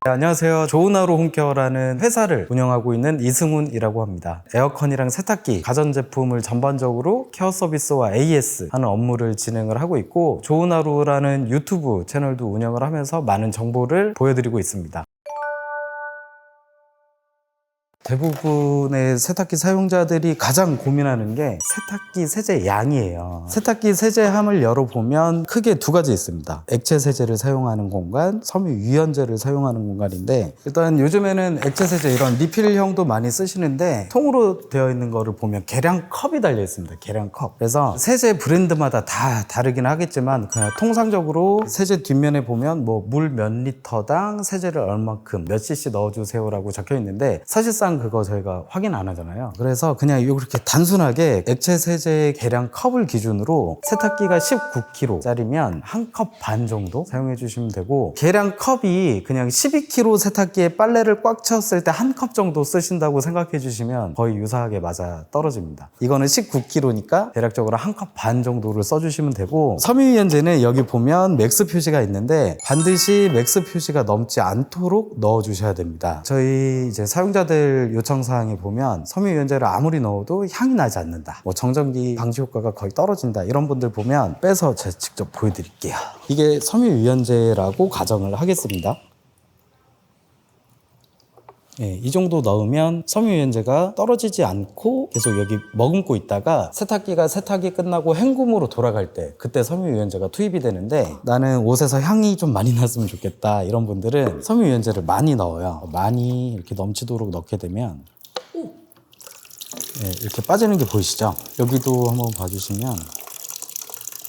네, 안녕하세요. 좋은 하루 홈케어라는 회사를 운영하고 있는 이승훈이라고 합니다. 에어컨이랑 세탁기, 가전제품을 전반적으로 케어 서비스와 AS 하는 업무를 진행을 하고 있고, 좋은 하루라는 유튜브 채널도 운영을 하면서 많은 정보를 보여드리고 있습니다. 대부분의 세탁기 사용자들이 가장 고민하는 게 세탁기 세제 양이에요. 세탁기 세제함을 열어보면 크게 두 가지 있습니다. 액체 세제를 사용하는 공간, 섬유 유연제를 사용하는 공간인데, 일단 요즘에는 액체 세제 이런 리필형도 많이 쓰시는데 통으로 되어 있는 거를 보면 계량 컵이 달려 있습니다. 계량 컵. 그래서 세제 브랜드마다 다 다르긴 하겠지만 그냥 통상적으로 세제 뒷면에 보면 뭐 물 몇 리터당 세제를 얼마큼 몇 cc 넣어주세요라고 적혀 있는데, 사실상 그거 저희가 확인 안 하잖아요. 그래서 그냥 이렇게 단순하게 액체 세제 계량 컵을 기준으로 세탁기가 19kg 짜리면 한 컵 반 정도 사용해 주시면 되고, 계량 컵이 그냥 12kg 세탁기에 빨래를 꽉 채웠을 때 한 컵 정도 쓰신다고 생각해 주시면 거의 유사하게 맞아 떨어집니다. 이거는 19kg니까 대략적으로 한 컵 반 정도를 써주시면 되고, 섬유유연제는 여기 보면 맥스 표시가 있는데 반드시 맥스 표시가 넘지 않도록 넣어 주셔야 됩니다. 저희 이제 사용자들 요청사항에 보면 섬유유연제를 아무리 넣어도 향이 나지 않는다, 뭐 정전기 방지 효과가 거의 떨어진다, 이런 분들 보면 빼서 제가 직접 보여드릴게요. 이게 섬유유연제라고 가정을 하겠습니다. 네, 이 정도 넣으면 섬유유연제가 떨어지지 않고 계속 여기 머금고 있다가 세탁기가 세탁이 끝나고 헹굼으로 돌아갈 때 그때 섬유유연제가 투입이 되는데, 나는 옷에서 향이 좀 많이 났으면 좋겠다 이런 분들은 섬유유연제를 많이 넣어요. 많이 이렇게 넘치도록 넣게 되면 네, 이렇게 빠지는 게 보이시죠? 여기도 한번 봐주시면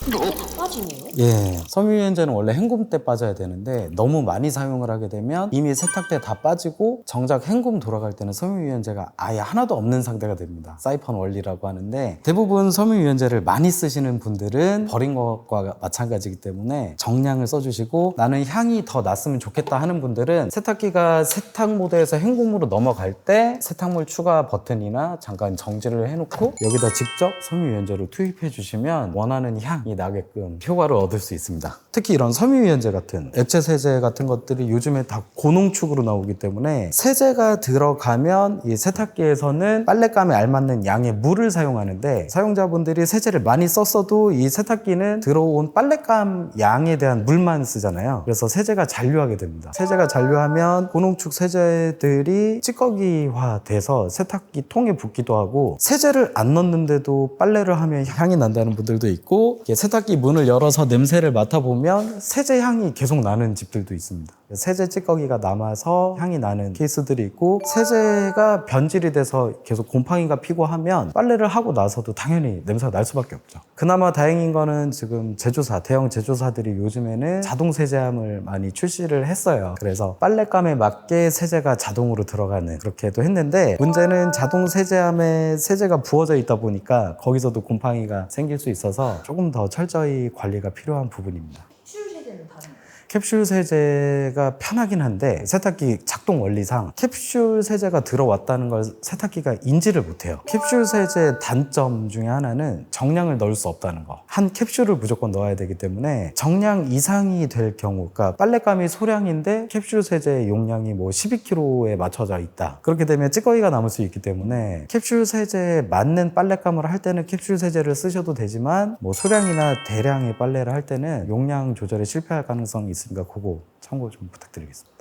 다 빠지네요? 예, 섬유유연제는 원래 헹굼 때 빠져야 되는데 너무 많이 사용을 하게 되면 이미 세탁 때 다 빠지고 정작 헹굼 돌아갈 때는 섬유유연제가 아예 하나도 없는 상태가 됩니다. 사이펀 원리라고 하는데, 대부분 섬유유연제를 많이 쓰시는 분들은 버린 것과 마찬가지이기 때문에 정량을 써주시고, 나는 향이 더 났으면 좋겠다 하는 분들은 세탁기가 세탁 모드에서 헹굼으로 넘어갈 때 세탁물 추가 버튼이나 잠깐 정지를 해놓고 여기다 직접 섬유유연제를 투입해 주시면 원하는 향이 나게끔 효과를 얻을 수 있습니다. 특히 이런 섬유유연제 같은 액체 세제 같은 것들이 요즘에 다 고농축으로 나오기 때문에 세제가 들어가면 이 세탁기에서는 빨랫감에 알맞는 양의 물을 사용하는데, 사용자분들이 세제를 많이 썼어도 이 세탁기는 들어온 빨랫감 양에 대한 물만 쓰잖아요. 그래서 세제가 잔류하게 됩니다. 세제가 잔류하면 고농축 세제들이 찌꺼기화 돼서 세탁기 통에 붙기도 하고, 세제를 안 넣는데도 빨래를 하면 향이 난다는 분들도 있고, 세탁기 문을 열어서 냄새를 맡아보면 세제 향이 계속 나는 집들도 있습니다. 세제 찌꺼기가 남아서 향이 나는 케이스들이 있고, 세제가 변질이 돼서 계속 곰팡이가 피고 하면 빨래를 하고 나서도 당연히 냄새가 날 수밖에 없죠. 그나마 다행인 거는 지금 제조사, 대형 제조사들이 요즘에는 자동 세제함을 많이 출시를 했어요. 그래서 빨랫감에 맞게 세제가 자동으로 들어가는, 그렇게도 했는데, 문제는 자동 세제함에 세제가 부어져 있다 보니까 거기서도 곰팡이가 생길 수 있어서 조금 더 철저히 관리가 필요한 부분입니다. 캡슐 세제는 다른가요? 캡슐 세제가 편하긴 한데, 세탁기 작동 원리상 캡슐 세제가 들어왔다는 걸 세탁기가 인지를 못해요. 캡슐 세제 단점 중에 하나는 정량을 넣을 수 없다는 거. 한 캡슐을 무조건 넣어야 되기 때문에 정량 이상이 될 경우, 그러니까 빨랫감이 소량인데 캡슐 세제 용량이 뭐 12kg에 맞춰져 있다, 그렇게 되면 찌꺼기가 남을 수 있기 때문에 캡슐 세제에 맞는 빨랫감을 할 때는 캡슐 세제를 쓰셔도 되지만, 뭐 소량이나 대량의 빨래를 할 때는 용량 조절에 실패할 가능성이 있으니까 그거 참고 좀 부탁드리겠습니다.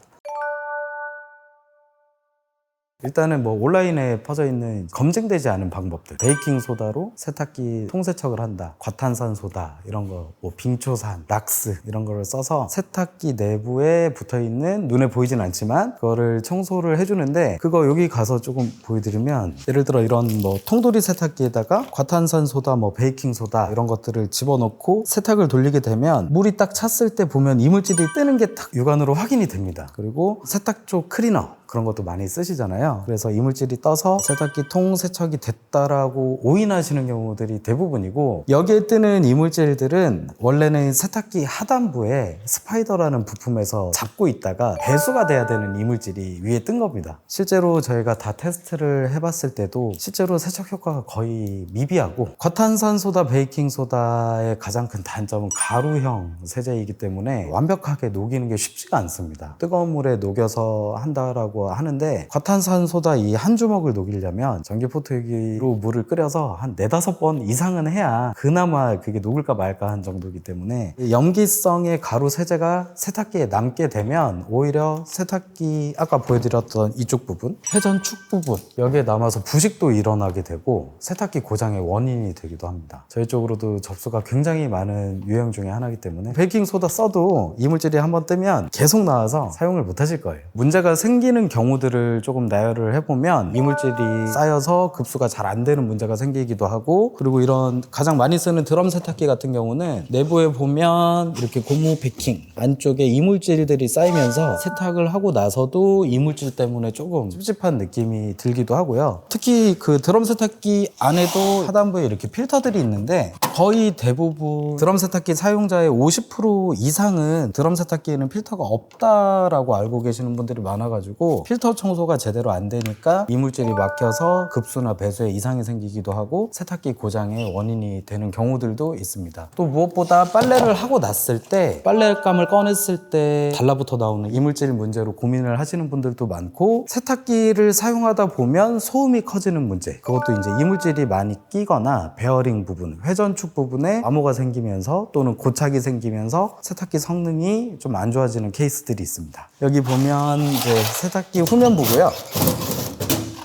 일단은 뭐 온라인에 퍼져 있는 검증되지 않은 방법들, 베이킹 소다로 세탁기 통세척을 한다, 과탄산 소다 이런 거, 뭐 빙초산, 락스 이런 거를 써서 세탁기 내부에 붙어 있는, 눈에 보이진 않지만 그거를 청소를 해주는데, 그거 여기 가서 조금 보여드리면, 예를 들어 이런 뭐 통돌이 세탁기에다가 과탄산 소다, 뭐 베이킹 소다 이런 것들을 집어넣고 세탁을 돌리게 되면 물이 딱 찼을 때 보면 이물질이 뜨는 게 딱 육안으로 확인이 됩니다. 그리고 세탁조 클리너, 그런 것도 많이 쓰시잖아요. 그래서 이물질이 떠서 세탁기 통 세척이 됐다라고 오인하시는 경우들이 대부분이고, 여기에 뜨는 이물질들은 원래는 세탁기 하단부에 스파이더라는 부품에서 잡고 있다가 배수가 돼야 되는 이물질이 위에 뜬 겁니다. 실제로 저희가 다 테스트를 해봤을 때도 실제로 세척 효과가 거의 미비하고, 과탄산소다 베이킹소다의 가장 큰 단점은 가루형 세제이기 때문에 완벽하게 녹이는 게 쉽지가 않습니다. 뜨거운 물에 녹여서 한다라고 하는데, 과탄산소다 이 한 주먹을 녹이려면 전기포트기로 물을 끓여서 한 4-5번 이상은 해야 그나마 그게 녹을까 말까 한 정도이기 때문에, 염기성의 가루 세제가 세탁기에 남게 되면 오히려 세탁기 아까 보여드렸던 이쪽 부분, 회전축 부분, 여기에 남아서 부식도 일어나게 되고 세탁기 고장의 원인이 되기도 합니다. 저희 쪽으로도 접수가 굉장히 많은 유형 중에 하나이기 때문에 베이킹소다 써도 이물질이 한번 뜨면 계속 나와서 사용을 못 하실 거예요. 문제가 생기는 경우들을 조금 나열을 해보면, 이물질이 쌓여서 급수가 잘 안 되는 문제가 생기기도 하고, 그리고 이런 가장 많이 쓰는 드럼 세탁기 같은 경우는 내부에 보면 이렇게 고무 베이킹 안쪽에 이물질들이 쌓이면서 세탁을 하고 나서도 이물질 때문에 조금 찝찝한 느낌이 들기도 하고요. 특히 그 드럼 세탁기 안에도 하단부에 이렇게 필터들이 있는데, 거의 대부분 드럼 세탁기 사용자의 50% 이상은 드럼 세탁기에는 필터가 없다라고 알고 계시는 분들이 많아가지고, 필터 청소가 제대로 안 되니까 이물질이 막혀서 급수나 배수에 이상이 생기기도 하고 세탁기 고장의 원인이 되는 경우들도 있습니다. 또 무엇보다 빨래를 하고 났을 때, 빨래감을 꺼냈을 때 달라붙어 나오는 이물질 문제로 고민을 하시는 분들도 많고, 세탁기를 사용하다 보면 소음이 커지는 문제, 그것도 이제 이물질이 많이 끼거나 베어링 부분, 회전축 부분에 암호가 생기면서 또는 고착이 생기면서 세탁기 성능이 좀 안 좋아지는 케이스들이 있습니다. 여기 보면 이제 세탁기 후면부고요.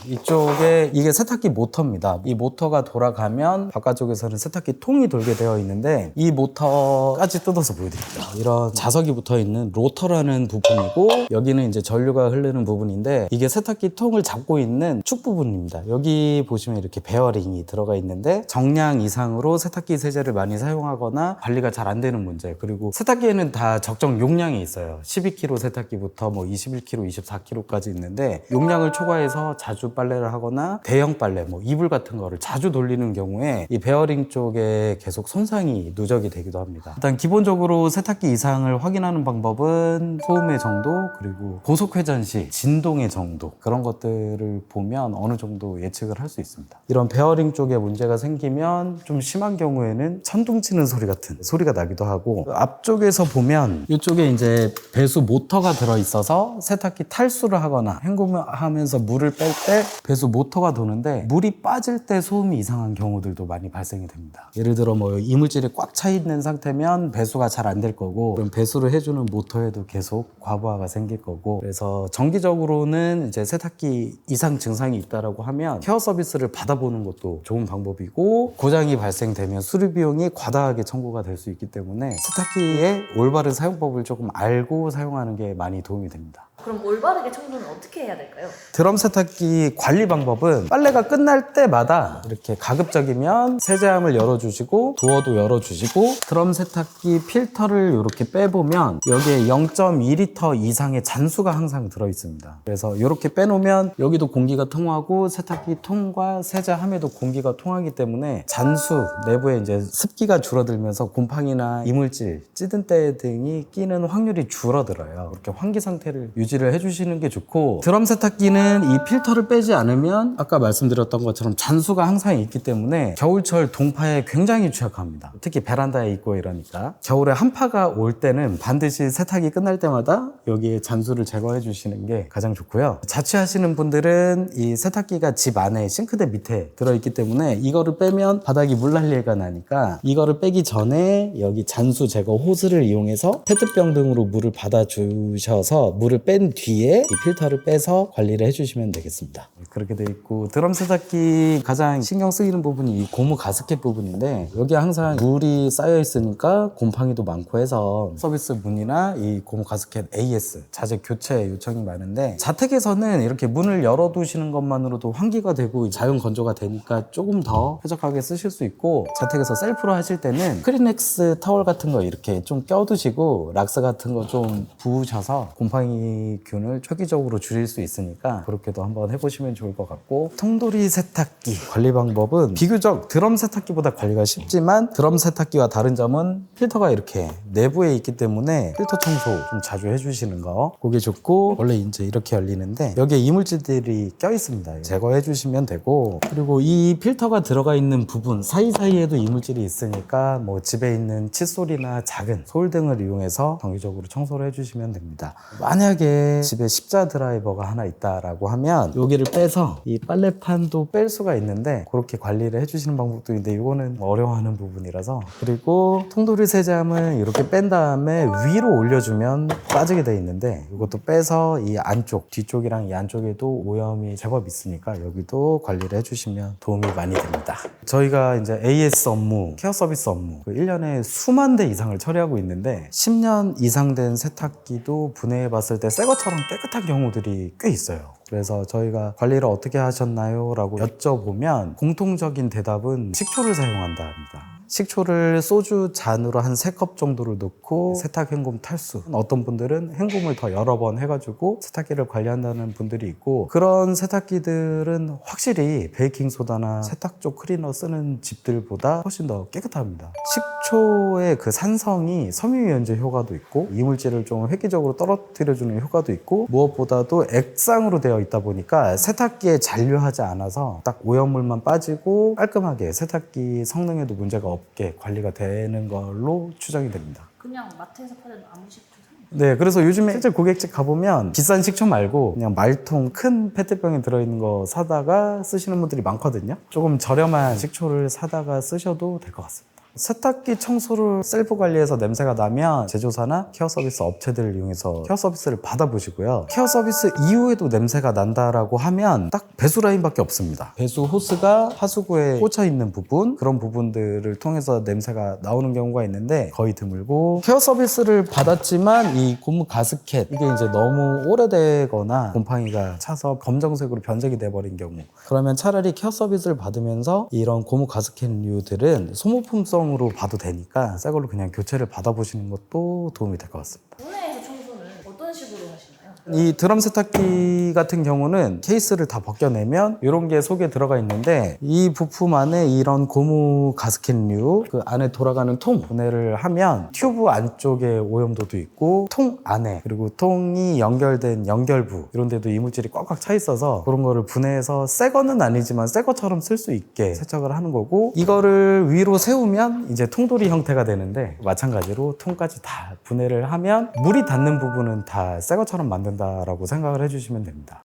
이쪽에 이게 세탁기 모터입니다. 이 모터가 돌아가면 바깥쪽에서는 세탁기 통이 돌게 되어 있는데, 이 모터까지 뜯어서 보여드릴게요. 이런 자석이 붙어 있는 로터라는 부분이고, 여기는 이제 전류가 흐르는 부분인데, 이게 세탁기 통을 잡고 있는 축 부분입니다. 여기 보시면 이렇게 베어링이 들어가 있는데, 정량 이상으로 세탁기 세제를 많이 사용하거나 관리가 잘 안 되는 문제, 그리고 세탁기에는 다 적정 용량이 있어요. 12kg 세탁기부터 뭐 21kg, 24kg까지 있는데, 용량을 초과해서 자주 빨래를 하거나 대형 빨래, 뭐 이불 같은 거를 자주 돌리는 경우에 이 베어링 쪽에 계속 손상이 누적이 되기도 합니다. 일단 기본적으로 세탁기 이상을 확인하는 방법은 소음의 정도, 그리고 고속 회전 시 진동의 정도, 그런 것들을 보면 어느 정도 예측을 할 수 있습니다. 이런 베어링 쪽에 문제가 생기면 좀 심한 경우에는 천둥 치는 소리 같은 소리가 나기도 하고, 앞쪽에서 보면 이쪽에 이제 배수 모터가 들어 있어서 세탁기 탈수를 하거나 헹굼하면서 물을 뺄 때 배수 모터가 도는데, 물이 빠질 때 소음이 이상한 경우들도 많이 발생이 됩니다. 예를 들어 뭐 이물질이 꽉 차 있는 상태면 배수가 잘 안 될 거고, 그럼 배수를 해주는 모터에도 계속 과부하가 생길 거고, 그래서 정기적으로는 이제 세탁기 이상 증상이 있다라고 하면 케어 서비스를 받아보는 것도 좋은 방법이고, 고장이 발생되면 수리 비용이 과다하게 청구가 될 수 있기 때문에 세탁기의 올바른 사용법을 조금 알고 사용하는 게 많이 도움이 됩니다. 그럼 올바르게 청소는 어떻게 해야 될까요? 드럼 세탁기 관리 방법은 빨래가 끝날 때마다 이렇게 가급적이면 세제함을 열어주시고 도어도 열어주시고, 드럼 세탁기 필터를 이렇게 빼보면 여기에 0.2L 이상의 잔수가 항상 들어있습니다. 그래서 이렇게 빼놓으면 여기도 공기가 통하고 세탁기 통과 세제함에도 공기가 통하기 때문에 잔수, 내부에 이제 습기가 줄어들면서 곰팡이나 이물질, 찌든 때 등이 끼는 확률이 줄어들어요. 이렇게 환기 상태를 유지를 해주시는 게 좋고, 드럼 세탁기는 이 필터를 빼지 않으면 아까 말씀드렸던 것처럼 잔수가 항상 있기 때문에 겨울철 동파에 굉장히 취약합니다. 특히 베란다에 있고 이러니까. 겨울에 한파가 올 때는 반드시 세탁이 끝날 때마다 여기에 잔수를 제거해 주시는 게 가장 좋고요. 자취하시는 분들은 이 세탁기가 집 안에 싱크대 밑에 들어있기 때문에 이거를 빼면 바닥이 물난리가 나니까, 이거를 빼기 전에 여기 잔수 제거 호스를 이용해서 페트병 등으로 물을 받아 주셔서 물을 뺀 뒤에 이 필터를 빼서 관리를 해주시면 되겠습니다. 그렇게 돼 있고, 드럼 세탁기 가장 신경 쓰이는 부분이 이 고무 가스켓 부분인데, 여기 항상 물이 쌓여 있으니까 곰팡이도 많고 해서 서비스 문의나 이 고무 가스켓 AS 자재 교체 요청이 많은데, 자택에서는 이렇게 문을 열어두시는 것만으로도 환기가 되고 자연 건조가 되니까 조금 더 쾌적하게 쓰실 수 있고, 자택에서 셀프로 하실 때는 크리넥스 타월 같은 거 이렇게 좀 껴두시고 락스 같은 거 좀 부으셔서 곰팡이 세균을 초기적으로 줄일 수 있으니까 그렇게도 한번 해보시면 좋을 것 같고, 통돌이 세탁기 관리 방법은 비교적 드럼 세탁기보다 관리가 쉽지만 드럼 세탁기와 다른 점은 필터가 이렇게 내부에 있기 때문에 필터 청소 좀 자주 해주시는 거 그게 좋고, 원래 이제 이렇게 열리는데 여기에 이물질들이 껴 있습니다. 제거해 주시면 되고, 그리고 이 필터가 들어가 있는 부분 사이사이에도 이물질이 있으니까 뭐 집에 있는 칫솔이나 작은 솔 등을 이용해서 정기적으로 청소를 해주시면 됩니다. 만약에 집에 십자 드라이버가 하나 있다라고 하면 여기를 빼서 이 빨래판도 뺄 수가 있는데 그렇게 관리를 해주시는 방법도 있는데 이거는 어려워하는 부분이라서, 그리고 통돌이 세제함은 이렇게 뺀 다음에 위로 올려주면 빠지게 돼 있는데 이것도 빼서 이 안쪽 뒤쪽이랑 이 안쪽에도 오염이 제법 있으니까 여기도 관리를 해주시면 도움이 많이 됩니다. 저희가 이제 AS 업무, 케어 서비스 업무 1년에 수만 대 이상을 처리하고 있는데 10년 이상 된 세탁기도 분해해 봤을 때 새 것처럼 깨끗한 경우들이 꽤 있어요. 그래서 저희가 관리를 어떻게 하셨나요? 라고 여쭤보면 공통적인 대답은 식초를 사용한다 합니다. 식초를 소주 잔으로 한 3컵 정도를 넣고 세탁 헹굼 탈수, 어떤 분들은 헹굼을 더 여러 번 해가지고 세탁기를 관리한다는 분들이 있고, 그런 세탁기들은 확실히 베이킹소다나 세탁조 클리너 쓰는 집들보다 훨씬 더 깨끗합니다. 식초의 그 산성이 섬유유연제 효과도 있고 이물질을 좀 획기적으로 떨어뜨려주는 효과도 있고, 무엇보다도 액상으로 되어 있다 보니까 세탁기에 잔류하지 않아서 딱 오염물만 빠지고 깔끔하게 세탁기 성능에도 문제가 없게 관리가 되는 걸로 추정이 됩니다. 그냥 마트에서 파는 아무 식초 네, 그래서 요즘에 실제 고객집 가보면 비싼 식초 말고 그냥 말통 큰 페트병에 들어있는 거 사다가 쓰시는 분들이 많거든요. 조금 저렴한 식초를 사다가 쓰셔도 될 것 같습니다. 세탁기 청소를 셀프 관리해서 냄새가 나면 제조사나 케어 서비스 업체들을 이용해서 케어 서비스를 받아보시고요. 케어 서비스 이후에도 냄새가 난다라고 하면 딱 배수 라인밖에 없습니다. 배수 호스가 하수구에 꽂혀 있는 부분, 그런 부분들을 통해서 냄새가 나오는 경우가 있는데 거의 드물고, 케어 서비스를 받았지만 이 고무 가스켓 이게 이제 너무 오래되거나 곰팡이가 차서 검정색으로 변색이 돼버린 경우, 그러면 차라리 케어 서비스를 받으면서 이런 고무 가스켓류들은 소모품성 으로 봐도 되니까 새 걸로 그냥 교체를 받아보시는 것도 도움이 될 것 같습니다. 국내에서 청소는 어떤 식으로 하시나요? 이 드럼 세탁기 같은 경우는 케이스를 다 벗겨내면 이런 게 속에 들어가 있는데, 이 부품 안에 이런 고무 가스켓류 그 안에 돌아가는 통 분해를 하면 튜브 안쪽에 오염도도 있고 통 안에, 그리고 통이 연결된 연결부 이런 데도 이물질이 꽉꽉 차 있어서 그런 거를 분해해서 새 거는 아니지만 새 것처럼 쓸 수 있게 세척을 하는 거고, 이거를 위로 세우면 이제 통돌이 형태가 되는데 마찬가지로 통까지 다 분해를 하면 물이 닿는 부분은 다 새 것처럼 만든다라고 생각을 해주시면 됩니다.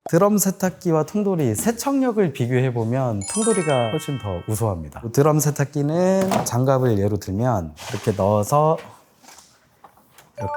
드럼 세탁기와 통돌이 세척력을 비교해보면 통돌이가 훨씬 더 우수합니다. 드럼 세탁기는 장갑을 예로 들면 이렇게 넣어서 이렇게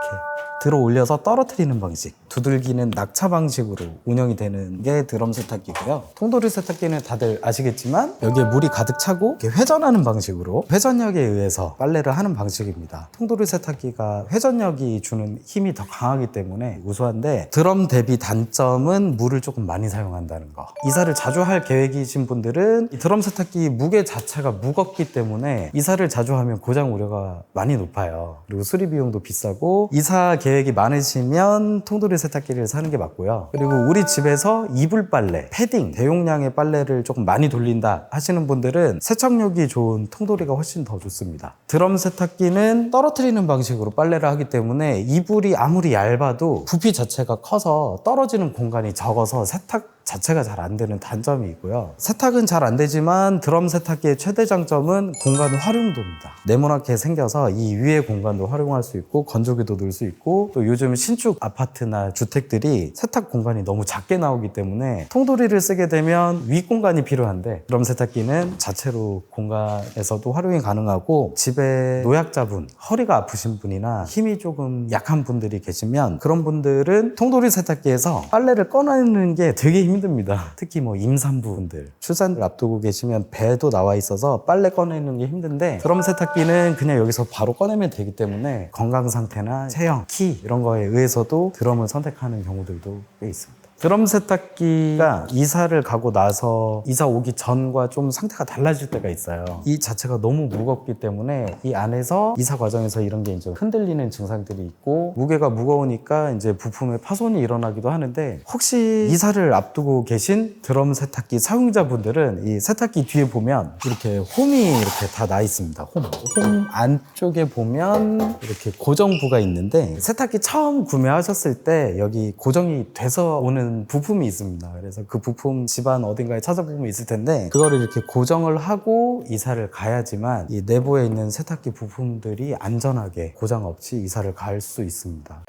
들어 올려서 떨어뜨리는 방식, 두들기는 낙차 방식으로 운영이 되는 게 드럼 세탁기고요. 통돌이 세탁기는 다들 아시겠지만 여기에 물이 가득 차고 이렇게 회전하는 방식으로 회전력에 의해서 빨래를 하는 방식입니다. 통돌이 세탁기가 회전력이 주는 힘이 더 강하기 때문에 우수한데, 드럼 대비 단점은 물을 조금 많이 사용한다는 거. 이사를 자주 할 계획이신 분들은 이 드럼 세탁기 무게 자체가 무겁기 때문에 이사를 자주 하면 고장 우려가 많이 높아요. 그리고 수리 비용도 비싸고, 이사 계획이 많으시면 통돌이 세탁기를 사는 게 맞고요. 그리고 우리 집에서 이불 빨래, 패딩, 대용량의 빨래를 조금 많이 돌린다 하시는 분들은 세척력이 좋은 통돌이가 훨씬 더 좋습니다. 드럼 세탁기는 떨어뜨리는 방식으로 빨래를 하기 때문에 이불이 아무리 얇아도 부피 자체가 커서 떨어지는 공간이 적어서 세탁 자체가 잘 안 되는 단점이 있고요. 세탁은 잘 안 되지만 드럼 세탁기의 최대 장점은 공간 활용도입니다. 네모나게 생겨서 이 위의 공간도 활용할 수 있고 건조기도 넣을 수 있고, 또 요즘 신축 아파트나 주택들이 세탁 공간이 너무 작게 나오기 때문에 통돌이를 쓰게 되면 윗 공간이 필요한데 드럼 세탁기는 자체로 공간에서도 활용이 가능하고, 집에 노약자분, 허리가 아프신 분이나 힘이 조금 약한 분들이 계시면 그런 분들은 통돌이 세탁기에서 빨래를 꺼내는 게 되게 힘듭니다. 특히 뭐 임산부분들, 출산을 앞두고 계시면 배도 나와 있어서 빨래 꺼내는 게 힘든데 드럼 세탁기는 그냥 여기서 바로 꺼내면 되기 때문에 건강 상태나 체형, 키 이런 거에 의해서도 드럼을 선택하는 경우들도 꽤 있습니다. 드럼 세탁기가 이사를 가고 나서 이사 오기 전과 좀 상태가 달라질 때가 있어요. 이 자체가 너무 무겁기 때문에 이 안에서 이사 과정에서 이런 게 이제 흔들리는 증상들이 있고, 무게가 무거우니까 이제 부품에 파손이 일어나기도 하는데, 혹시 이사를 앞두고 계신 드럼 세탁기 사용자분들은 이 세탁기 뒤에 보면 이렇게 홈이 이렇게 다 나 있습니다. 홈 안쪽에 보면 이렇게 고정부가 있는데, 세탁기 처음 구매하셨을 때 여기 고정이 돼서 오는 부품이 있습니다. 그래서 그 부품 집안 어딘가에 찾아보면 있을 텐데, 그거를 이렇게 고정을 하고 이사를 가야지만 이 내부에 있는 세탁기 부품들이 안전하게 고장 없이 이사를 갈 수 있습니다.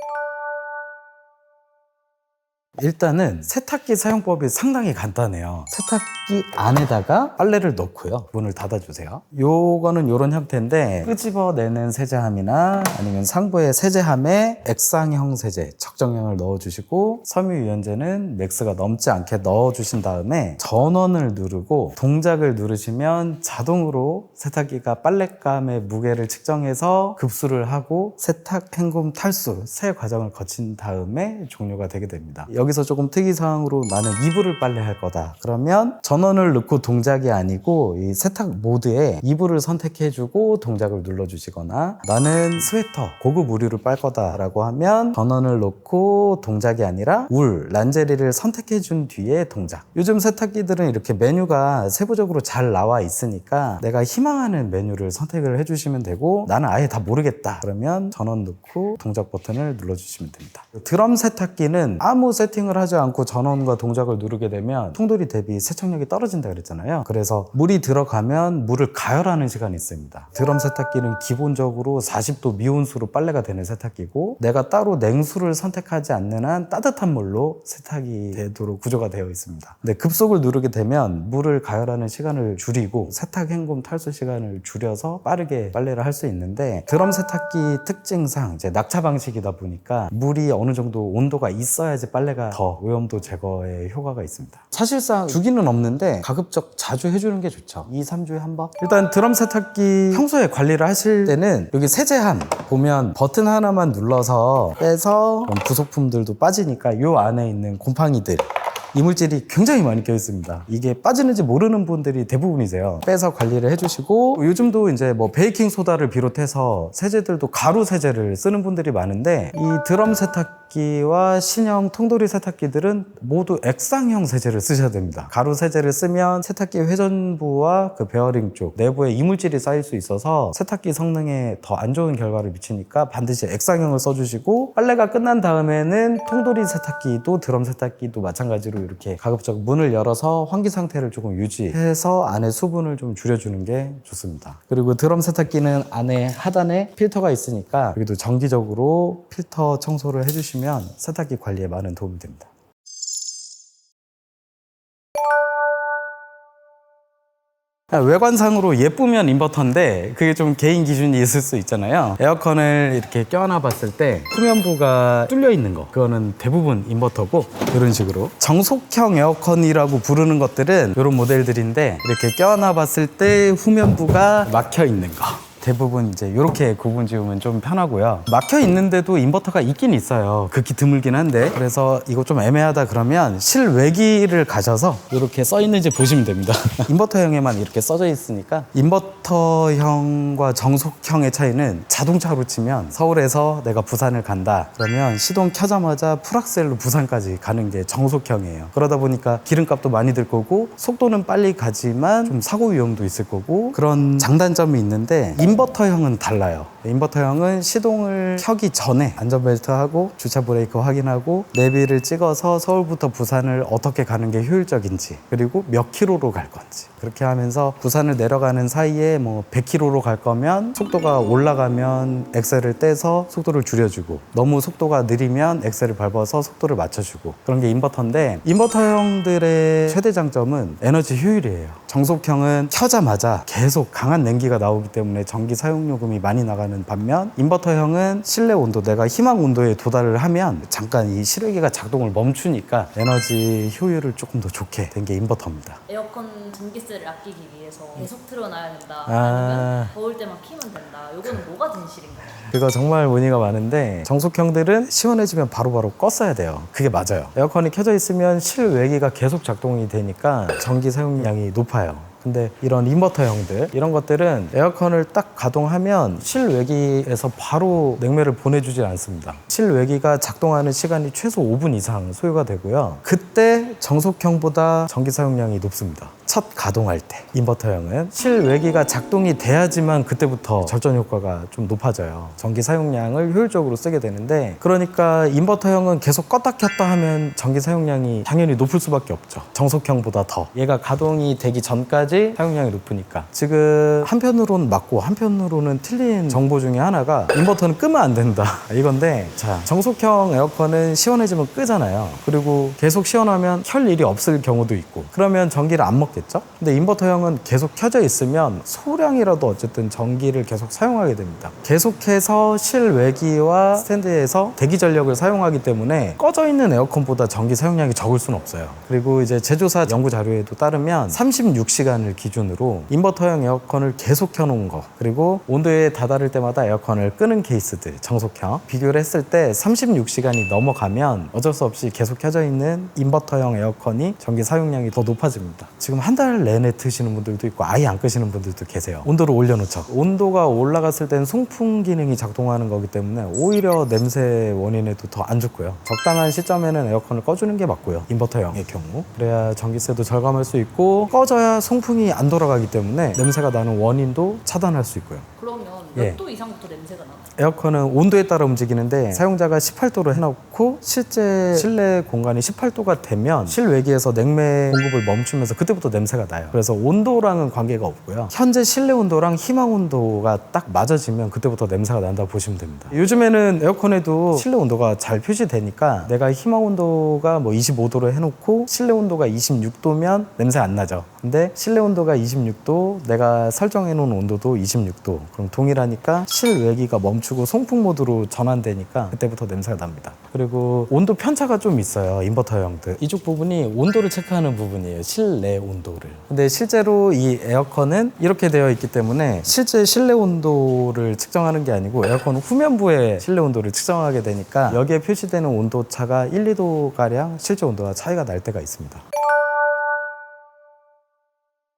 일단은 세탁기 사용법이 상당히 간단해요. 세탁기 안에다가 빨래를 넣고요. 문을 닫아주세요. 요거는 요런 형태인데, 끄집어내는 세제함이나 아니면 상부의 세제함에 액상형 세제, 적정량을 넣어주시고, 섬유유연제는 맥스가 넘지 않게 넣어주신 다음에 전원을 누르고 동작을 누르시면 자동으로 세탁기가 빨랫감의 무게를 측정해서 급수를 하고 세탁, 헹굼, 탈수 세 과정을 거친 다음에 종료가 되게 됩니다. 여기서 조금 특이사항으로 나는 이불을 빨래할 거다. 그러면 전원을 넣고 동작이 아니고 이 세탁 모드에 이불을 선택해주고 동작을 눌러주시거나, 나는 스웨터, 고급 의류를 빨 거다라고 하면 전원을 넣고 동작이 아니라 울, 란제리를 선택해준 뒤에 동작. 요즘 세탁기들은 이렇게 메뉴가 세부적으로 잘 나와 있으니까 내가 희망하는 메뉴를 선택을 해주시면 되고, 나는 아예 다 모르겠다 그러면 전원 넣고 동작 버튼을 눌러주시면 됩니다. 드럼 세탁기는 아무 세팅을 하지 않고 전원과 동작을 누르게 되면 통돌이 대비 세척력이 떨어진다 그랬잖아요. 그래서 물이 들어가면 물을 가열하는 시간이 있습니다. 드럼 세탁기는 기본적으로 40도 미온수로 빨래가 되는 세탁기고, 내가 따로 냉수를 선택하지 않는 한 따뜻한 물로 세탁이 되도록 구조가 되어 있습니다. 근데 급속을 누르게 되면 물을 가열하는 시간을 줄이고 세탁, 헹굼, 탈수 시간을 줄여서 빠르게 빨래를 할 수 있는데, 드럼 세탁기 특징상 이제 낙차 방식이다 보니까 물이 어느 정도 온도가 있어야지 빨래가 더 오염도 제거에 효과가 있습니다. 사실상 주기는 없는데 가급적 자주 해주는 게 좋죠. 2, 3주에 한 번. 일단 드럼 세탁기 평소에 관리를 하실 때는 여기 세제함 보면 버튼 하나만 눌러서 빼서 부속품들도 빠지니까 이 안에 있는 곰팡이들, 이물질이 굉장히 많이 껴있습니다. 이게 빠지는지 모르는 분들이 대부분이세요. 빼서 관리를 해주시고, 요즘도 이제 뭐 베이킹 소다를 비롯해서 세제들도 가루 세제를 쓰는 분들이 많은데, 이 드럼 세탁기와 신형 통돌이 세탁기들은 모두 액상형 세제를 쓰셔야 됩니다. 가루 세제를 쓰면 세탁기 회전부와 그 베어링 쪽 내부에 이물질이 쌓일 수 있어서 세탁기 성능에 더 안 좋은 결과를 미치니까 반드시 액상형을 써주시고, 빨래가 끝난 다음에는 통돌이 세탁기도 드럼 세탁기도 마찬가지로 이렇게 가급적 문을 열어서 환기 상태를 조금 유지해서 안에 수분을 좀 줄여주는 게 좋습니다. 그리고 드럼 세탁기는 안에 하단에 필터가 있으니까 여기도 정기적으로 필터 청소를 해주시면 세탁기 관리에 많은 도움이 됩니다. 외관상으로 예쁘면 인버터인데 그게 좀 개인 기준이 있을 수 있잖아요. 에어컨을 이렇게 껴안아 봤을 때 후면부가 뚫려 있는 거, 그거는 대부분 인버터고, 이런 식으로 정속형 에어컨이라고 부르는 것들은 이런 모델들인데, 이렇게 껴안아 봤을 때 후면부가 막혀 있는 거, 대부분 이제 이렇게 구분 지으면 좀 편하고요. 막혀 있는데도 인버터가 있긴 있어요. 극히 드물긴 한데, 그래서 이거 좀 애매하다 그러면 실외기를 가셔서 이렇게 써 있는지 보시면 됩니다. 인버터형에만 이렇게 써져 있으니까. 인버터형과 정속형의 차이는, 자동차로 치면 서울에서 내가 부산을 간다 그러면 시동 켜자마자 풀악셀로 부산까지 가는 게 정속형이에요. 그러다 보니까 기름값도 많이 들 거고 속도는 빨리 가지만 좀 사고 위험도 있을 거고, 그런 장단점이 있는데, 인버터형은 달라요. 인버터형은 시동을 켜기 전에 안전벨트하고 주차 브레이크 확인하고 내비를 찍어서 서울부터 부산을 어떻게 가는 게 효율적인지, 그리고 몇 킬로로 갈 건지, 그렇게 하면서 부산을 내려가는 사이에 뭐 100킬로로 갈 거면 속도가 올라가면 엑셀을 떼서 속도를 줄여주고, 너무 속도가 느리면 엑셀을 밟아서 속도를 맞춰주고, 그런 게 인버터인데, 인버터형들의 최대 장점은 에너지 효율이에요. 정속형은 켜자마자 계속 강한 냉기가 나오기 때문에 전기 전기 사용요금이 많이 나가는 반면 인버터형은 실내 온도, 내가 희망 온도에 도달을 하면 잠깐 이 실외기가 작동을 멈추니까 에너지 효율을 조금 더 좋게 된 게 인버터입니다. 에어컨 전기세를 아끼기 위해서 계속 틀어놔야 된다. 아. 아니면 더울 때만 키면 된다. 요거는 뭐가 진실인가요? 그거 정말 문의가 많은데 정속형들은 시원해지면 바로바로 껐어야 돼요. 그게 맞아요. 에어컨이 켜져 있으면 실외기가 계속 작동이 되니까 전기 사용량이 높아요. 근데 이런 인버터형들, 이런 것들은 에어컨을 딱 가동하면 실외기에서 바로 냉매를 보내주질 않습니다. 실외기가 작동하는 시간이 최소 5분 이상 소요가 되고요. 그때 정속형보다 전기 사용량이 높습니다. 첫 가동할 때 인버터형은 실외기가 작동이 돼야지만 그때부터 절전 효과가 좀 높아져요. 전기 사용량을 효율적으로 쓰게 되는데, 그러니까 인버터형은 계속 껐다 켰다 하면 전기 사용량이 당연히 높을 수밖에 없죠. 정속형보다 더. 얘가 가동이 되기 전까지 사용량이 높으니까. 지금 한편으로는 맞고 한편으로는 틀린 정보 중에 하나가 인버터는 끄면 안 된다 이건데, 자, 정속형 에어컨은 시원해지면 끄잖아요. 그리고 계속 시원하면 켤 일이 없을 경우도 있고, 그러면 전기를 안 먹겠죠. 근데 인버터형은 계속 켜져 있으면 소량이라도 어쨌든 전기를 계속 사용하게 됩니다. 계속해서 실외기와 스탠드에서 대기 전력을 사용하기 때문에 꺼져 있는 에어컨보다 전기 사용량이 적을 수는 없어요. 그리고 이제 제조사 연구 자료에도 따르면 36시간을 기준으로 인버터형 에어컨을 계속 켜놓은 거, 그리고 온도에 다다를 때마다 에어컨을 끄는 케이스들, 정속형 비교를 했을 때 36시간이 넘어가면 어쩔 수 없이 계속 켜져 있는 인버터형 에어컨이 전기 사용량이 더 높아집니다. 지금 한 달 내내 트시는 분들도 있고 아예 안 끄시는 분들도 계세요. 온도를 올려놓죠. 온도가 올라갔을 때는 송풍 기능이 작동하는 거기 때문에 오히려 냄새 원인에도 더 안 좋고요. 적당한 시점에는 에어컨을 꺼주는 게 맞고요. 인버터형의 경우. 그래야 전기세도 절감할 수 있고, 꺼져야 송풍이 안 돌아가기 때문에 냄새가 나는 원인도 차단할 수 있고요. 그러면 예. 몇 도 이상부터 냄새가 나나요? 에어컨은 온도에 따라 움직이는데, 사용자가 18도로 해놓고 실제 실내 공간이 18도가 되면 실외기에서 냉매 공급을 멈추면서 그때부터 냄새가 나요. 그래서 온도랑은 관계가 없고요. 현재 실내 온도랑 희망 온도가 딱 맞아지면 그때부터 냄새가 난다고 보시면 됩니다. 요즘에는 에어컨에도 실내 온도가 잘 표시되니까 내가 희망 온도가 뭐 25도로 해놓고 실내 온도가 26도면 냄새 안 나죠. 근데 실내 온도가 26도, 내가 설정해 놓은 온도도 26도, 그럼 동일하니까 실외기가 멈추고 송풍 모드로 전환되니까 그때부터 냄새가 납니다. 그리고 온도 편차가 좀 있어요. 인버터형들 이쪽 부분이 온도를 체크하는 부분이에요. 실내 온도를. 근데 실제로 이 에어컨은 이렇게 되어 있기 때문에 실제 실내 온도를 측정하는 게 아니고 에어컨 후면부의 실내 온도를 측정하게 되니까 여기에 표시되는 온도 차가 1, 2도 가량 실제 온도와 차이가 날 때가 있습니다.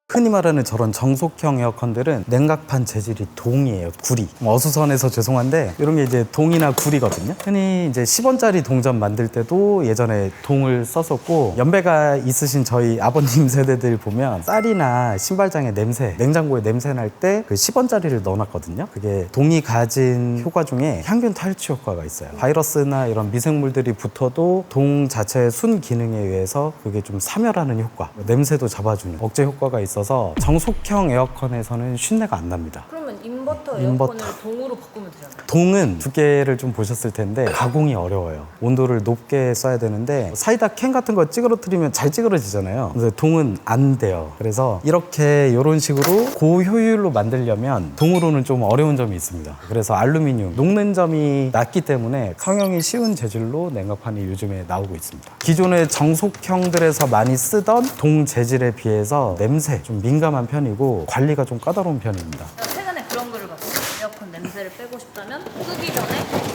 흔히 말하는 저런 정속형 에어컨들은 냉각판 재질이 동이에요. 구리. 어수선해서 죄송한데 이런 게 이제 동이나 구리거든요. 흔히 이제 10원짜리 동전 만들 때도 예전에 동을 썼었고, 연배가 있으신 저희 아버님 세대들 보면 쌀이나 신발장에 냄새, 냉장고에 냄새 날 때 그 10원짜리를 넣어놨거든요. 그게 동이 가진 효과 중에 향균 탈취 효과가 있어요. 바이러스나 이런 미생물들이 붙어도 동 자체의 순 기능에 의해서 그게 좀 사멸하는 효과, 냄새도 잡아주는 억제 효과가 있어서 정속형 에어컨에서는 쉰내가 안 납니다. 그러면 인버터 인버터. 에어컨을 동으로 바꾸면 되잖아요. 동은 두께를 좀 보셨을 텐데 가공이 어려워요. 온도를 높게 써야 되는데 사이다 캔 같은 거 찌그러뜨리면 잘 찌그러지잖아요. 근데 동은 안 돼요. 그래서 이렇게 이런 식으로 고효율로 만들려면 동으로는 좀 어려운 점이 있습니다. 그래서 알루미늄, 녹는 점이 낮기 때문에 성형이 쉬운 재질로 냉각판이 요즘에 나오고 있습니다. 기존의 정속형들에서 많이 쓰던 동 재질에 비해서 냄새 좀 민감한 편이고 관리가 좀 까다로운 편입니다. 제가 최근에 그런 글을 봤어요. 에어컨 냄새를 빼고 싶다면 끄기 전에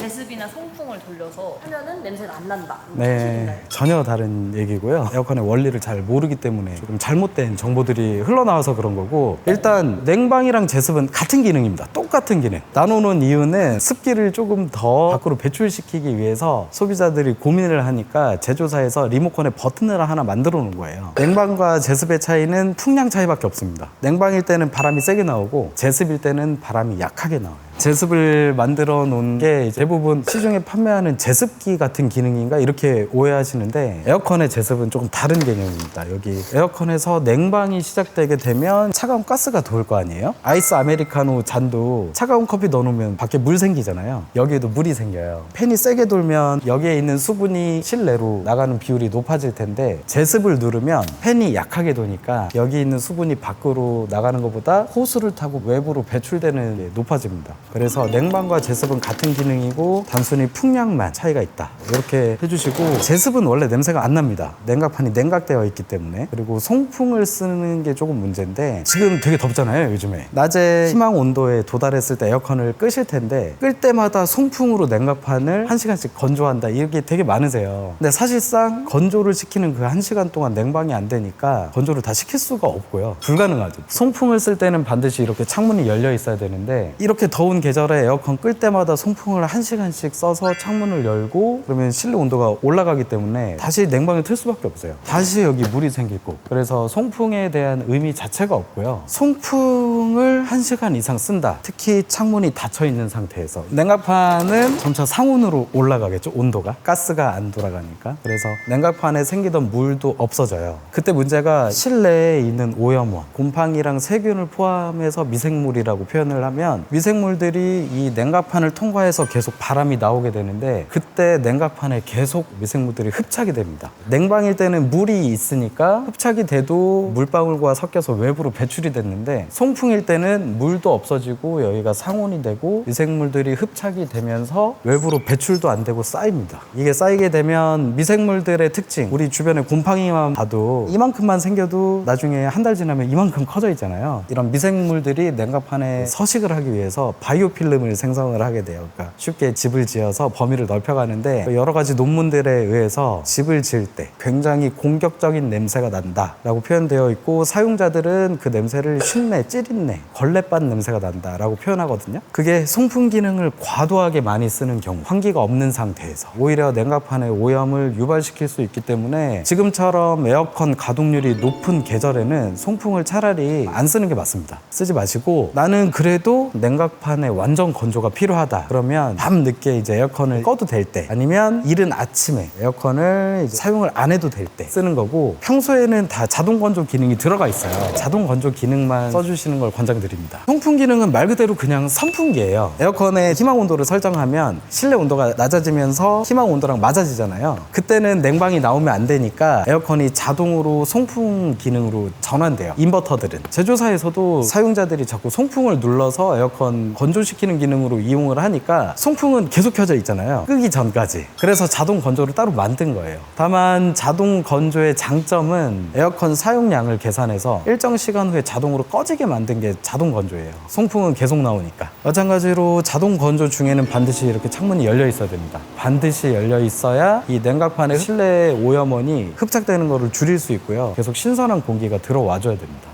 제습이나 송풍을 돌려서 하면은 냄새가 안 난다. 네, 전혀 다른 얘기고요. 에어컨의 원리를 잘 모르기 때문에 조금 잘못된 정보들이 흘러나와서 그런 거고, 일단 냉방이랑 제습은 같은 기능입니다. 똑같은 기능. 나누는 이유는 습기를 조금 더 밖으로 배출시키기 위해서 소비자들이 고민을 하니까 제조사에서 리모컨에 버튼을 하나 만들어 놓은 거예요. 냉방과 제습의 차이는 풍량 차이밖에 없습니다. 냉방일 때는 바람이 세게 나오고 제습일 때는 바람이 약하게 나와요. 제습을 만들어 놓은 게 대부분 시중에 판매하는 제습기 같은 기능인가 이렇게 오해하시는데 에어컨의 제습은 조금 다른 개념입니다. 여기 에어컨에서 냉방이 시작되게 되면 차가운 가스가 돌 거 아니에요? 아이스 아메리카노 잔도 차가운 커피 넣어놓으면 밖에 물 생기잖아요. 여기에도 물이 생겨요. 팬이 세게 돌면 여기에 있는 수분이 실내로 나가는 비율이 높아질 텐데 제습을 누르면 팬이 약하게 도니까 여기 있는 수분이 밖으로 나가는 것보다 호스를 타고 외부로 배출되는 게 높아집니다. 그래서 냉방과 제습은 같은 기능이고 단순히 풍량만 차이가 있다. 이렇게 해주시고 제습은 원래 냄새가 안 납니다. 냉각판이 냉각되어 있기 때문에. 그리고 송풍을 쓰는 게 조금 문제인데 지금 되게 덥잖아요, 요즘에. 낮에 희망 온도에 도달했을 때 에어컨을 끄실 텐데 끌 때마다 송풍으로 냉각판을 1시간씩 건조한다. 이게 되게 많으세요. 근데 사실상 건조를 시키는 그 1시간 동안 냉방이 안 되니까 건조를 다 시킬 수가 없고요. 불가능하죠. 송풍을 쓸 때는 반드시 이렇게 창문이 열려 있어야 되는데 이렇게 더운 계절에 에어컨 끌 때마다 송풍을 1시간씩 써서 창문을 열고 그러면 실내 온도가 올라가기 때문에 다시 냉방을 틀 수밖에 없어요. 다시 여기 물이 생길 거고. 그래서 송풍에 대한 의미 자체가 없고요. 송풍을 1시간 이상 쓴다. 특히 창문이 닫혀 있는 상태에서 냉각판은 점차 상온으로 올라가겠죠. 온도가 가스가 안 돌아가니까. 그래서 냉각판에 생기던 물도 없어져요. 그때 문제가 실내에 있는 오염원, 곰팡이랑 세균을 포함해서 미생물이라고 표현을 하면 미생물들이 이 냉각판을 통과해서 계속 바람이 나오게 되는데 그때 냉각판에 계속 미생물들이 흡착이 됩니다. 냉방일 때는 물이 있으니까 흡착이 돼도 물방울과 섞여서 외부로 배출이 됐는데 송풍일 때는 물도 없어지고 여기가 상온이 되고 미생물들이 흡착이 되면서 외부로 배출도 안 되고 쌓입니다. 이게 쌓이게 되면 미생물들의 특징, 우리 주변에 곰팡이만 봐도 이만큼만 생겨도 나중에 한 달 지나면 이만큼 커져 있잖아요. 이런 미생물들이 냉각판에 서식을 하기 위해서 바이오필름을 생성을 하게 돼요. 그러니까 쉽게 집을 지어서 범위를 넓혀가는데 여러 가지 논문들에 의해서 집을 지을 때 굉장히 공격적인 냄새가 난다라고 표현되어 있고 사용자들은 그 냄새를 쉰내, 찌릿내, 걸레빤 냄새가 난다라고 표현하거든요. 그게 송풍 기능을 과도하게 많이 쓰는 경우, 환기가 없는 상태에서 오히려 냉각판의 오염을 유발시킬 수 있기 때문에 지금처럼 에어컨 가동률이 높은 계절에는 송풍을 차라리 안 쓰는 게 맞습니다. 쓰지 마시고 나는 그래도 냉각판에 완전 건조가 필요하다. 그러면 밤 늦게 이제 에어컨을 꺼도 될 때 아니면 이른 아침에 에어컨을 이제 사용을 안 해도 될 때 쓰는 거고 평소에는 다 자동 건조 기능이 들어가 있어요. 자동 건조 기능만 써주시는 걸 권장드립니다. 송풍 기능은 말 그대로 그냥 선풍기예요. 에어컨의 희망 온도를 설정하면 실내 온도가 낮아지면서 희망 온도랑 맞아지잖아요. 그때는 냉방이 나오면 안 되니까 에어컨이 자동으로 송풍 기능으로 전환돼요. 인버터들은. 제조사에서도 사용자들이 자꾸 송풍을 눌러서 에어컨 건조시키는 기능으로 이용을 하니까 송풍은 계속 켜져 있잖아요. 끄기 전까지. 그래서 자동 건조를 따로 만든 거예요. 다만 자동 건조의 장점은 에어컨 사용량을 계산해서 일정 시간 후에 자동으로 꺼지게 만든 게 자동 건조예요. 송풍은 계속 나오니까. 마찬가지로 자동 건조 중에는 반드시 이렇게 창문이 열려 있어야 됩니다. 반드시 열려 있어야 이 냉각판의 실내 오염원이 흡착되는 것을 줄일 수 있고요. 계속 신선한 공기가 들어와줘야 됩니다.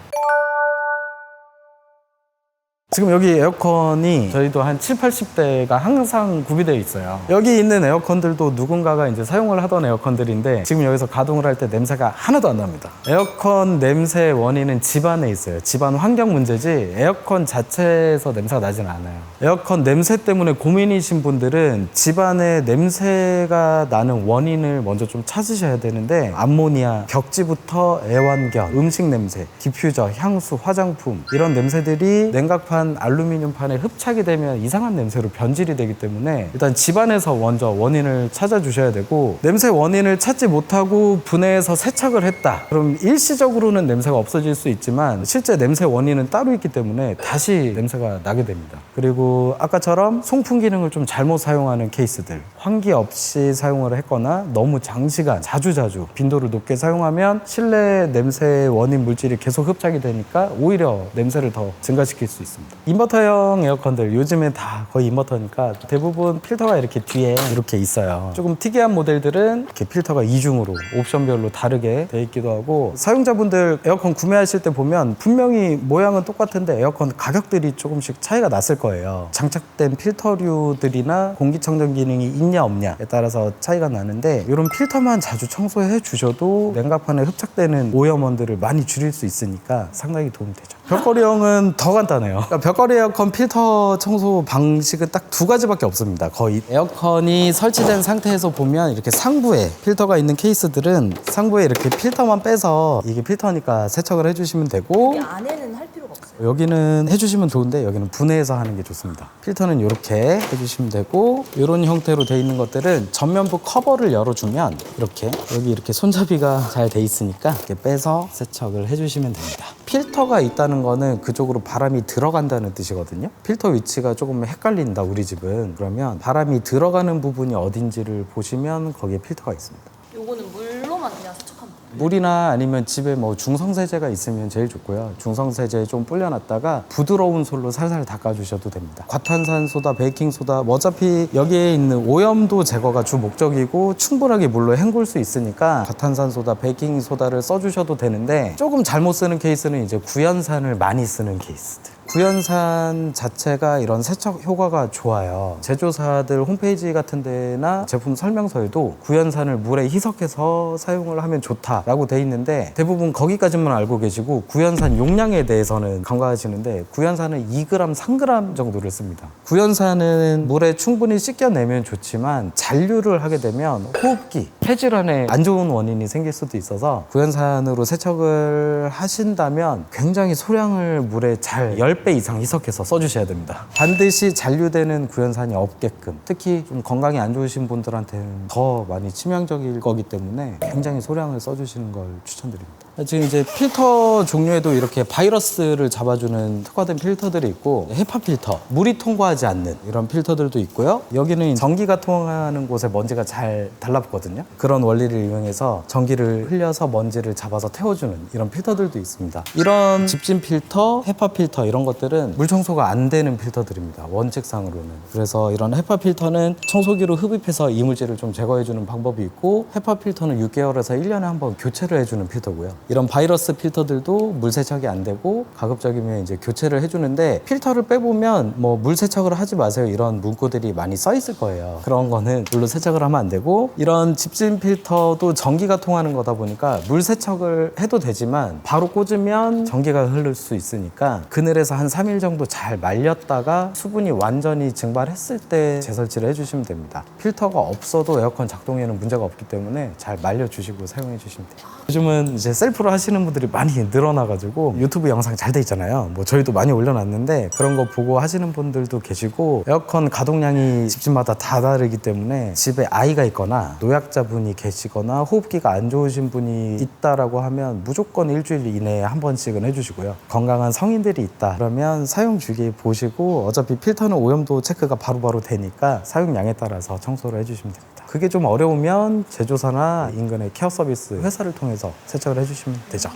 지금 여기 에어컨이 저희도 한 7, 80대가 항상 구비되어 있어요. 여기 있는 에어컨들도 누군가가 이제 사용을 하던 에어컨들인데 지금 여기서 가동을 할 때 냄새가 하나도 안 납니다. 에어컨 냄새의 원인은 집안에 있어요. 집안 환경 문제지 에어컨 자체에서 냄새가 나진 않아요. 에어컨 냄새 때문에 고민이신 분들은 집안에 냄새가 나는 원인을 먼저 좀 찾으셔야 되는데 암모니아, 벽지부터 애완견, 음식 냄새, 디퓨저, 향수, 화장품 이런 냄새들이 냉각판 알루미늄판에 흡착이 되면 이상한 냄새로 변질이 되기 때문에 일단 집안에서 먼저 원인을 찾아주셔야 되고 냄새 원인을 찾지 못하고 분해해서 세척을 했다. 그럼 일시적으로는 냄새가 없어질 수 있지만 실제 냄새 원인은 따로 있기 때문에 다시 냄새가 나게 됩니다. 그리고 아까처럼 송풍 기능을 좀 잘못 사용하는 케이스들 환기 없이 사용을 했거나 너무 장시간 자주 빈도를 높게 사용하면 실내 냄새 원인 물질이 계속 흡착이 되니까 오히려 냄새를 더 증가시킬 수 있습니다. 인버터형 에어컨들 요즘에 다 거의 인버터니까 대부분 필터가 이렇게 뒤에 이렇게 있어요. 조금 특이한 모델들은 이렇게 필터가 이중으로 옵션별로 다르게 돼 있기도 하고 사용자분들 에어컨 구매하실 때 보면 분명히 모양은 똑같은데 에어컨 가격들이 조금씩 차이가 났을 거예요. 장착된 필터류들이나 공기청정 기능이 있냐 없냐에 따라서 차이가 나는데 이런 필터만 자주 청소해 주셔도 냉각판에 흡착되는 오염원들을 많이 줄일 수 있으니까 상당히 도움이 되죠. 벽걸이형은 더 간단해요. 그러니까 벽걸이 에어컨 필터 청소 방식은 딱 두 가지밖에 없습니다. 거의 에어컨이 설치된 상태에서 보면 이렇게 상부에 필터가 있는 케이스들은 상부에 이렇게 필터만 빼서 이게 필터니까 세척을 해주시면 되고, 이 안에는 할 필요가 없어요. 여기는 해주시면 좋은데 여기는 분해해서 하는 게 좋습니다. 필터는 이렇게 해주시면 되고, 이런 형태로 돼 있는 것들은 전면부 커버를 열어주면 이렇게 여기 이렇게 손잡이가 잘 돼 있으니까 이렇게 빼서 세척을 해주시면 됩니다. 필터가 있다는 거는 그쪽으로 바람이 들어간다는 뜻이거든요. 필터 위치가 조금 헷갈린다 우리 집은. 그러면 바람이 들어가는 부분이 어딘지를 보시면 거기에 필터가 있습니다. 요거는 물로만 그냥 세척하면 돼요. 물이나 아니면 집에 뭐 중성세제가 있으면 제일 좋고요. 중성세제 좀 불려놨다가 부드러운 솔로 살살 닦아주셔도 됩니다. 과탄산소다, 베이킹소다, 어차피 여기에 있는 오염도 제거가 주 목적이고 충분하게 물로 헹굴 수 있으니까 과탄산소다, 베이킹소다를 써주셔도 되는데, 조금 잘못 쓰는 케이스는 이제 구연산을 많이 쓰는 케이스들. 구연산 자체가 이런 세척 효과가 좋아요. 제조사들 홈페이지 같은 데나 제품 설명서에도 구연산을 물에 희석해서 사용을 하면 좋다라고 돼 있는데, 대부분 거기까지만 알고 계시고 구연산 용량에 대해서는 간과하시는데, 구연산은 2g, 3g 정도를 씁니다. 구연산은 물에 충분히 씻겨내면 좋지만 잔류를 하게 되면 호흡기, 폐질환에 안 좋은 원인이 생길 수도 있어서 구연산으로 세척을 하신다면 굉장히 소량을 물에 잘 10배 이상 희석해서 써주셔야 됩니다. 반드시 잔류되는 구연산이 없게끔, 특히 좀 건강이 안 좋으신 분들한테는 더 많이 치명적일 거기 때문에 굉장히 소량을 써주시는 걸 추천드립니다. 지금 이제 필터 종류에도 이렇게 바이러스를 잡아주는 특화된 필터들이 있고, 헤파 필터, 물이 통과하지 않는 이런 필터들도 있고요. 여기는 전기가 통하는 곳에 먼지가 잘 달라붙거든요. 그런 원리를 이용해서 전기를 흘려서 먼지를 잡아서 태워주는 이런 필터들도 있습니다. 이런 집진 필터, 헤파 필터 이런 것들은 물 청소가 안 되는 필터들입니다. 원칙상으로는. 그래서 이런 헤파 필터는 청소기로 흡입해서 이물질을 좀 제거해주는 방법이 있고, 헤파 필터는 6개월에서 1년에 한 번 교체를 해주는 필터고요. 이런 바이러스 필터들도 물 세척이 안 되고 가급적이면 이제 교체를 해주는데, 필터를 빼보면 뭐 물 세척을 하지 마세요 이런 문구들이 많이 써 있을 거예요. 그런 거는 물로 세척을 하면 안 되고, 이런 집진 필터도 전기가 통하는 거다 보니까 물 세척을 해도 되지만 바로 꽂으면 전기가 흐를 수 있으니까 그늘에서 한 3일 정도 잘 말렸다가 수분이 완전히 증발했을 때 재설치를 해주시면 됩니다. 필터가 없어도 에어컨 작동에는 문제가 없기 때문에 잘 말려주시고 사용해 주시면 돼요. 요즘은 이제 셀프로 하시는 분들이 많이 늘어나가지고 유튜브 영상 잘 돼 있잖아요. 뭐 저희도 많이 올려놨는데 그런 거 보고 하시는 분들도 계시고, 에어컨 가동량이 집집마다 다 다르기 때문에 집에 아이가 있거나 노약자분이 계시거나 호흡기가 안 좋으신 분이 있다라고 하면 무조건 일주일 이내에 한 번씩은 해주시고요. 건강한 성인들이 있다 그러면 사용 주기 보시고, 어차피 필터는 오염도 체크가 바로바로 되니까 사용량에 따라서 청소를 해주시면 됩니다. 그게 좀 어려우면 제조사나 인근의 케어 서비스 회사를 통해서 세척을 해주시면 되죠.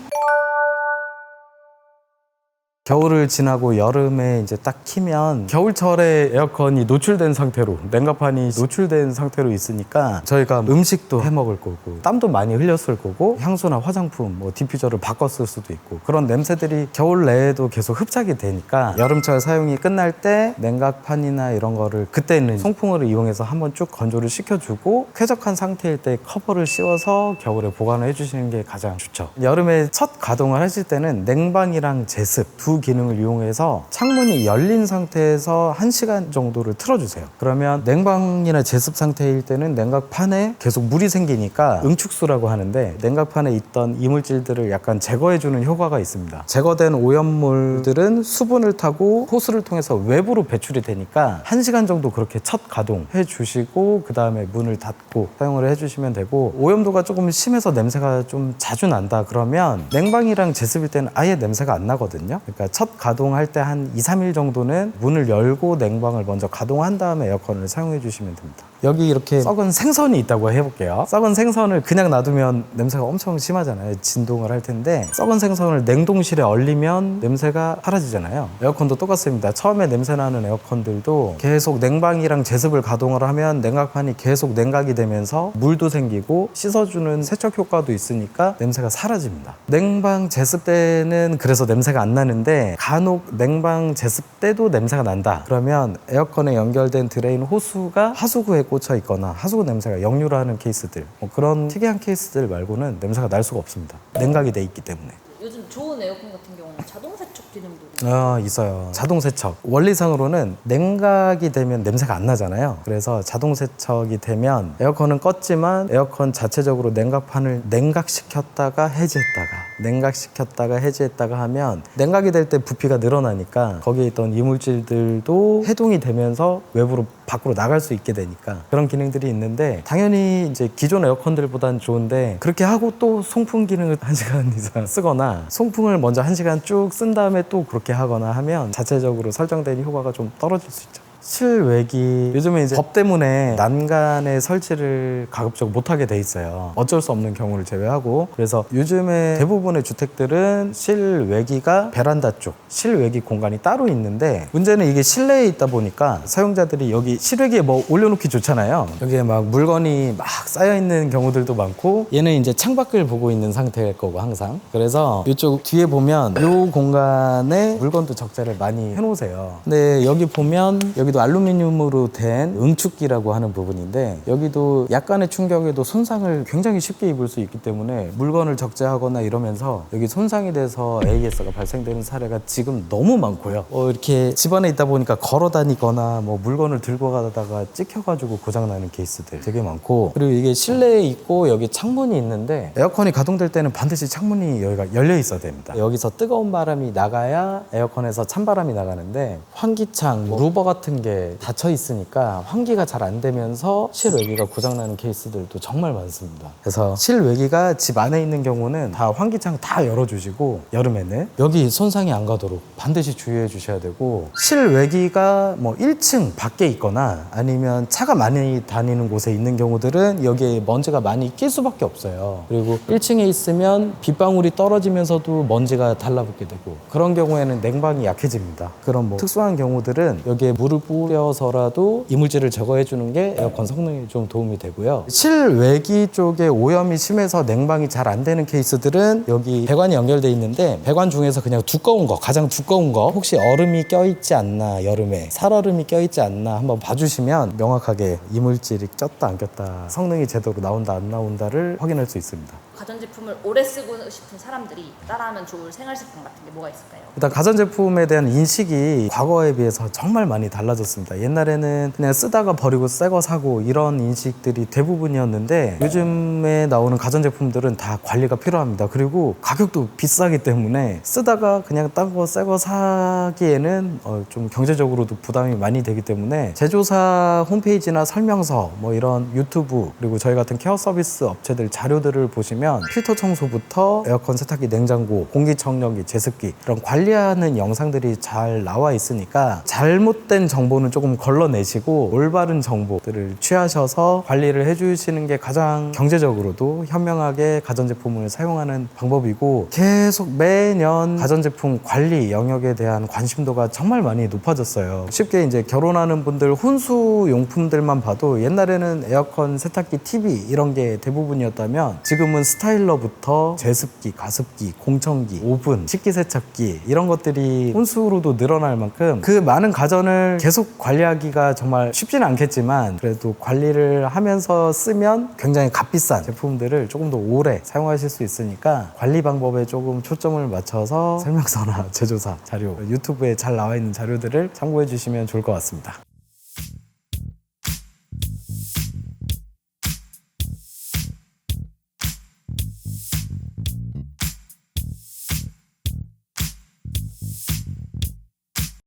겨울을 지나고 여름에 이제 딱 키면 겨울철에 에어컨이 노출된 상태로, 냉각판이 노출된 상태로 있으니까 저희가 음식도 해 먹을 거고 땀도 많이 흘렸을 거고 향수나 화장품, 뭐 디퓨저를 바꿨을 수도 있고, 그런 냄새들이 겨울 내에도 계속 흡착이 되니까 여름철 사용이 끝날 때 냉각판이나 이런 거를 그때는 송풍을 이용해서 한번 쭉 건조를 시켜주고, 쾌적한 상태일 때 커버를 씌워서 겨울에 보관을 해주시는 게 가장 좋죠. 여름에 첫 가동을 하실 때는 냉방이랑 제습 두 기능을 이용해서 창문이 열린 상태에서 1시간 정도를 틀어주세요. 그러면 냉방이나 제습 상태일 때는 냉각판에 계속 물이 생기니까 응축수라고 하는데, 냉각판에 있던 이물질들을 약간 제거해주는 효과가 있습니다. 제거된 오염물들은 수분을 타고 호스를 통해서 외부로 배출이 되니까 1시간 정도 그렇게 첫 가동해 주시고 그 다음에 문을 닫고 사용을 해주시면 되고, 오염도가 조금 심해서 냄새가 좀 자주 난다 그러면 냉방이랑 제습일 때는 아예 냄새가 안 나거든요. 그러니까 첫 가동할 때 한 2, 3일 정도는 문을 열고 냉방을 먼저 가동한 다음에 에어컨을 사용해 주시면 됩니다. 여기 이렇게 썩은 생선이 있다고 해볼게요. 썩은 생선을 그냥 놔두면 냄새가 엄청 심하잖아요. 진동을 할 텐데, 썩은 생선을 냉동실에 얼리면 냄새가 사라지잖아요. 에어컨도 똑같습니다. 처음에 냄새 나는 에어컨들도 계속 냉방이랑 제습을 가동을 하면 냉각판이 계속 냉각이 되면서 물도 생기고 씻어주는 세척 효과도 있으니까 냄새가 사라집니다. 냉방 제습 때는 그래서 냄새가 안 나는데, 간혹 냉방 제습 때도 냄새가 난다 그러면 에어컨에 연결된 드레인 호수가 하수구에 꽂혀 있거나 하수구 냄새가 역류하는 케이스들, 뭐 그런 특이한 케이스들 말고는 냄새가 날 수가 없습니다. 냉각이 돼 있기 때문에. 요즘 좋은 에어컨 같은 경우는 자동 세척 기능도 있어요. 자동 세척. 원리상으로는 냉각이 되면 냄새가 안 나잖아요. 그래서 자동 세척이 되면 에어컨은 껐지만 에어컨 자체적으로 냉각판을 냉각시켰다가 해제했다가 하면 냉각이 될 때 부피가 늘어나니까 거기에 있던 이물질들도 해동이 되면서 외부로 밖으로 나갈 수 있게 되니까 그런 기능들이 있는데, 당연히 이제 기존 에어컨들보다는 좋은데 그렇게 하고 또 송풍 기능을 1시간 이상 쓰거나 송풍을 먼저 1시간 쭉 쓴 다음에 또 그렇게 하거나 하면 자체적으로 설정된 효과가 좀 떨어질 수 있죠. 실외기, 요즘에 이제 법 때문에 난간에 설치를 가급적 못하게 돼 있어요. 어쩔 수 없는 경우를 제외하고. 그래서 요즘에 대부분의 주택들은 실외기가 베란다 쪽 실외기 공간이 따로 있는데, 문제는 이게 실내에 있다 보니까 사용자들이 여기 실외기에 뭐 올려놓기 좋잖아요. 여기에 막 물건이 막 쌓여 있는 경우들도 많고, 얘는 이제 창밖을 보고 있는 상태일 거고 항상. 그래서 이쪽 뒤에 보면 이 공간에 물건도 적재를 많이 해놓으세요. 근데 여기 보면 여기도 알루미늄으로 된 응축기라고 하는 부분인데, 여기도 약간의 충격에도 손상을 굉장히 쉽게 입을 수 있기 때문에 물건을 적재하거나 이러면서 여기 손상이 돼서 AS가 발생되는 사례가 지금 너무 많고요. 이렇게 집안에 있다 보니까 걸어 다니거나 뭐 물건을 들고 가다가 찍혀가지고 고장나는 케이스들 되게 많고, 그리고 이게 실내에 있고 여기 창문이 있는데 에어컨이 가동될 때는 반드시 창문이 여기가 열려 있어야 됩니다. 여기서 뜨거운 바람이 나가야 에어컨에서 찬바람이 나가는데, 환기창, 뭐 루버 같은 게 닫혀 있으니까 환기가 잘 안 되면서 실외기가 고장나는 케이스들도 정말 많습니다. 그래서 실외기가 집 안에 있는 경우는 다 환기창 다 열어주시고, 여름에는 여기 손상이 안 가도록 반드시 주의해 주셔야 되고, 실외기가 뭐 1층 밖에 있거나 아니면 차가 많이 다니는 곳에 있는 경우들은 여기에 먼지가 많이 낄 수밖에 없어요. 그리고 1층에 있으면 빗방울이 떨어지면서도 먼지가 달라붙게 되고, 그런 경우에는 냉방이 약해집니다. 그런 뭐 특수한 경우들은 여기에 물을 뿌려서라도 이물질을 제거해 주는 게 에어컨 성능에 좀 도움이 되고요. 실외기 쪽에 오염이 심해서 냉방이 잘 안 되는 케이스들은 여기 배관이 연결돼 있는데, 배관 중에서 그냥 두꺼운 거, 가장 두꺼운 거, 혹시 얼음이 껴있지 않나, 여름에 살얼음이 껴있지 않나 한번 봐주시면 명확하게 이물질이 꼈다 안 꼈다, 성능이 제대로 나온다 안 나온다를 확인할 수 있습니다. 가전제품을 오래 쓰고 싶은 사람들이 따라하면 좋을 생활식품 같은 게 뭐가 있을까요? 일단 가전제품에 대한 인식이 과거에 비해서 정말 많이 달라졌습니다. 옛날에는 그냥 쓰다가 버리고 새 거 사고 이런 인식들이 대부분이었는데, 요즘에 나오는 가전제품들은 다 관리가 필요합니다. 그리고 가격도 비싸기 때문에 쓰다가 그냥 딴 거 새 거 사기에는 좀 경제적으로도 부담이 많이 되기 때문에, 제조사 홈페이지나 설명서, 뭐 이런 유튜브, 그리고 저희 같은 케어 서비스 업체들 자료들을 보시면 필터 청소부터 에어컨, 세탁기, 냉장고, 공기청정기, 제습기 이런 관리하는 영상들이 잘 나와 있으니까 잘못된 정보는 조금 걸러내시고 올바른 정보들을 취하셔서 관리를 해주시는 게 가장 경제적으로도 현명하게 가전제품을 사용하는 방법이고, 계속 매년 가전제품 관리 영역에 대한 관심도가 정말 많이 높아졌어요. 쉽게 이제 결혼하는 분들 혼수 용품들만 봐도 옛날에는 에어컨, 세탁기, TV 이런 게 대부분이었다면, 지금은 스타일러부터 제습기, 가습기, 공청기, 오븐, 식기세척기 이런 것들이 혼수로도 늘어날 만큼 그 많은 가전을 계속 관리하기가 정말 쉽지는 않겠지만, 그래도 관리를 하면서 쓰면 굉장히 값비싼 제품들을 조금 더 오래 사용하실 수 있으니까 관리 방법에 조금 초점을 맞춰서 설명서나 제조사 자료, 유튜브에 잘 나와 있는 자료들을 참고해 주시면 좋을 것 같습니다.